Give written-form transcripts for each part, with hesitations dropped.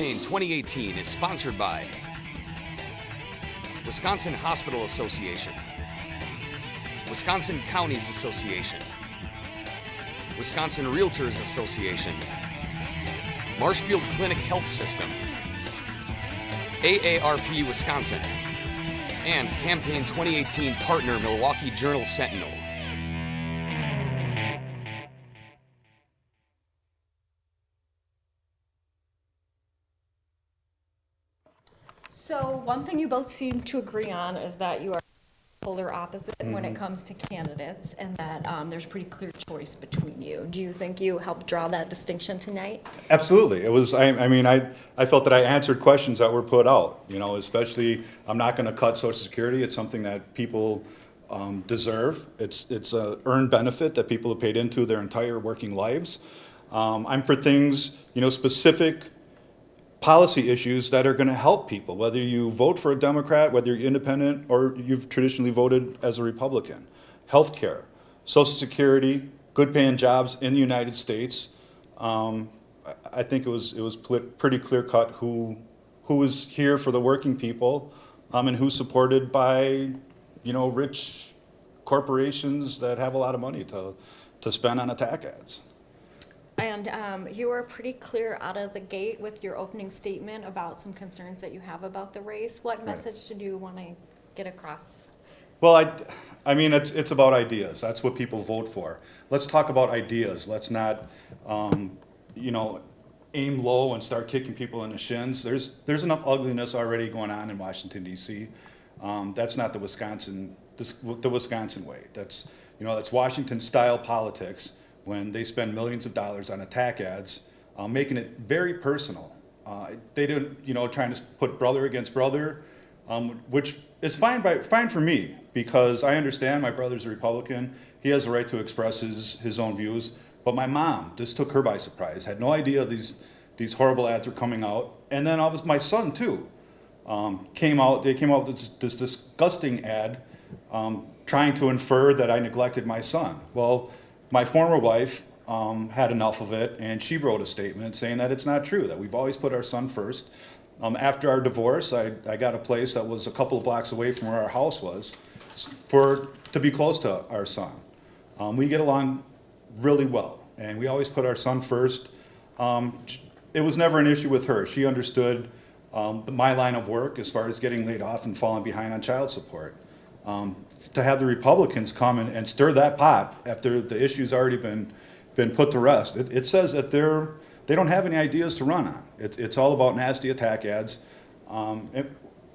Campaign 2018 is sponsored by Wisconsin Hospital Association, Wisconsin Counties Association, Wisconsin Realtors Association, Marshfield Clinic Health System, AARP Wisconsin, and Campaign 2018 partner Milwaukee Journal-Sentinel. So one thing you both seem to agree on is that you are polar opposite when it comes to candidates, and that there's a pretty clear choice between you. Do you think you helped draw that distinction tonight? Absolutely. It was, I felt that I answered questions that were put out, especially I'm not going to cut Social Security. It's something that people deserve. It's a earned benefit that people have paid into their entire working lives. I'm for things, specific policy issues that are going to help people, whether you vote for a Democrat, whether you're independent, or you've traditionally voted as a Republican. Healthcare, Social Security, good paying jobs in the United States. I think it was pretty clear cut who was here for the working people, and who's supported by, rich corporations that have a lot of money to spend on attack ads. And you were pretty clear out of the gate with your opening statement about some concerns that you have about the race. What message did you want to get across? Well, it's about ideas. That's what people vote for. Let's talk about ideas. Let's not, aim low and start kicking people in the shins. There's enough ugliness already going on in Washington, D.C. That's not the Wisconsin way. That's Washington-style politics, when they spend millions of dollars on attack ads, making it very personal. They don't, trying to put brother against brother, which is fine for me, because I understand my brother's a Republican. He has the right to express his own views. But my mom, this took her by surprise, had no idea these horrible ads were coming out. And then my son too, they came out with this disgusting ad trying to infer that I neglected my son. Well, my former wife had enough of it, and she wrote a statement saying that it's not true, that we've always put our son first. After our divorce, I got a place that was a couple of blocks away from where our house was to be close to our son. We get along really well, and we always put our son first. It was never an issue with her. She understood my line of work as far as getting laid off and falling behind on child support. To have the Republicans come and stir that pot after the issue's already been put to rest, it says that they don't have any ideas to run on. It's all about nasty attack ads.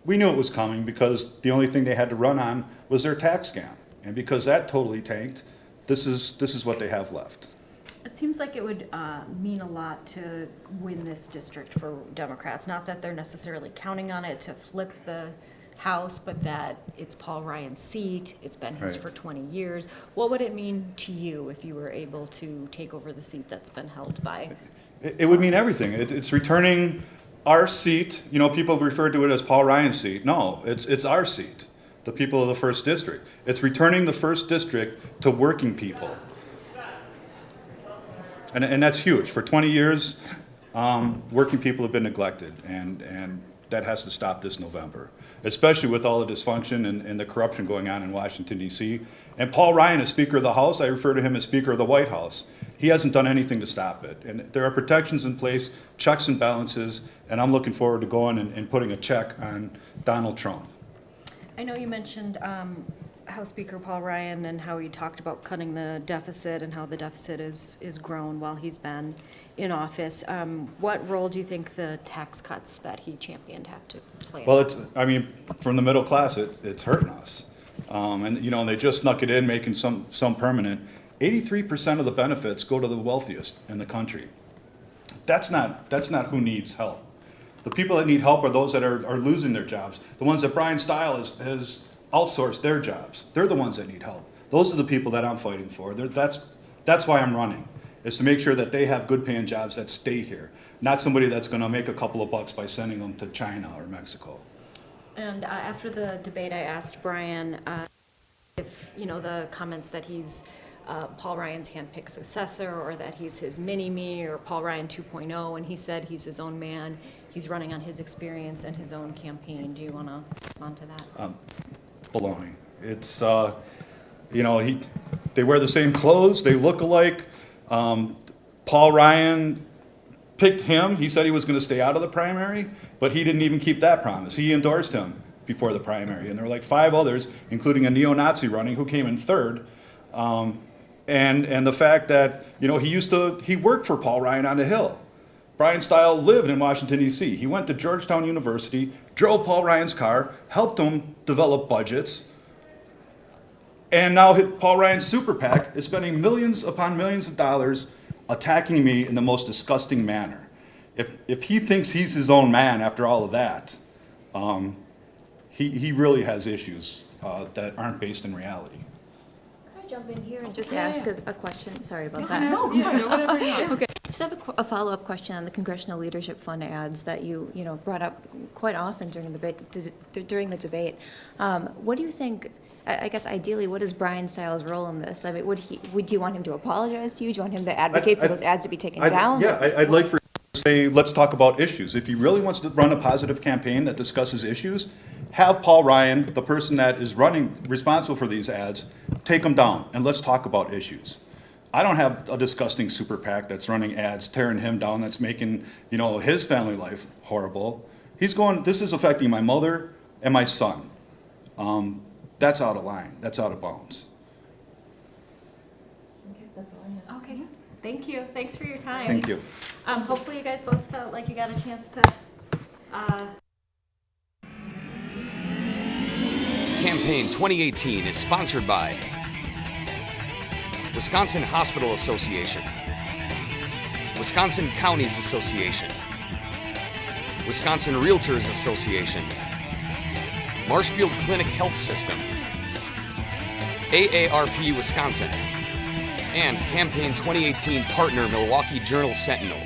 We knew it was coming because the only thing they had to run on was their tax scam, and because that totally tanked, this is what they have left. It seems like it would mean a lot to win this district for Democrats. Not that they're necessarily counting on it to flip the House, but that it's Paul Ryan's seat. It's been his for 20 years. What would it mean to you if you were able to take over the seat that's been held by? It would mean everything. It's returning our seat. People refer to it as Paul Ryan's seat. No, it's our seat, the people of the 1st District. It's returning the 1st District to working people. And that's huge. For 20 years, working people have been neglected, and that has to stop this November, especially with all the dysfunction and the corruption going on in Washington, D.C. And Paul Ryan is Speaker of the House. I refer to him as Speaker of the White House. He hasn't done anything to stop it. And there are protections in place, checks and balances, and I'm looking forward to going and putting a check on Donald Trump. I know you mentioned House Speaker Paul Ryan and how he talked about cutting the deficit and how the deficit is grown while he's been in office. What role do you think the tax cuts that he championed have to play? Well, from the middle class, it's hurting us. And they just snuck it in, making some permanent. 83% of the benefits go to the wealthiest in the country. That's not who needs help. The people that need help are those that are losing their jobs. The ones that Brian Stile has outsourced their jobs. They're the ones that need help. Those are the people that I'm fighting for. That's why I'm running, is to make sure that they have good paying jobs that stay here, not somebody that's going to make a couple of bucks by sending them to China or Mexico. And after the debate, I asked Brian if the comments that he's Paul Ryan's handpicked successor, or that he's his mini-me, or Paul Ryan 2.0, and he said he's his own man. he's running on his experience and his own campaign. Do you want to respond to that? Baloney. It's, they wear the same clothes, they look alike. Paul Ryan picked him. He said he was going to stay out of the primary, but he didn't even keep that promise. He endorsed him before the primary, and there were like 5 others, including a neo-Nazi running who came in third. And the fact that, he worked for Paul Ryan on the Hill. Brian Stile lived in Washington, D.C. He went to Georgetown University, drove Paul Ryan's car, helped him develop budgets, and now Paul Ryan's super PAC is spending millions upon millions of dollars attacking me in the most disgusting manner. If he thinks he's his own man after all of that, he really has issues that aren't based in reality. Can I jump in here and just ask a question? Sorry about that. No, whatever you want. Okay, just have a follow-up question on the Congressional Leadership Fund ads that you brought up quite often during the debate. What do you think? I guess ideally, what is Brian Stiles' role in this? I mean, would you want him to apologize to you? Do you want him to advocate for those ads to be taken down? I'd like for him to say, let's talk about issues. If he really wants to run a positive campaign that discusses issues, have Paul Ryan, the person that is responsible for these ads, take them down and let's talk about issues. I don't have a disgusting super PAC that's running ads, tearing him down, that's making his family life horrible. This is affecting my mother and my son. That's out of line. That's out of bounds. Okay, that's all I have. Okay, thank you. Thanks for your time. Thank you. Hopefully you guys both felt like you got a chance to Campaign 2018 is sponsored by Wisconsin Hospital Association, Wisconsin Counties Association, Wisconsin Realtors Association, Marshfield Clinic Health System, AARP Wisconsin, and Campaign 2018 partner Milwaukee Journal Sentinel.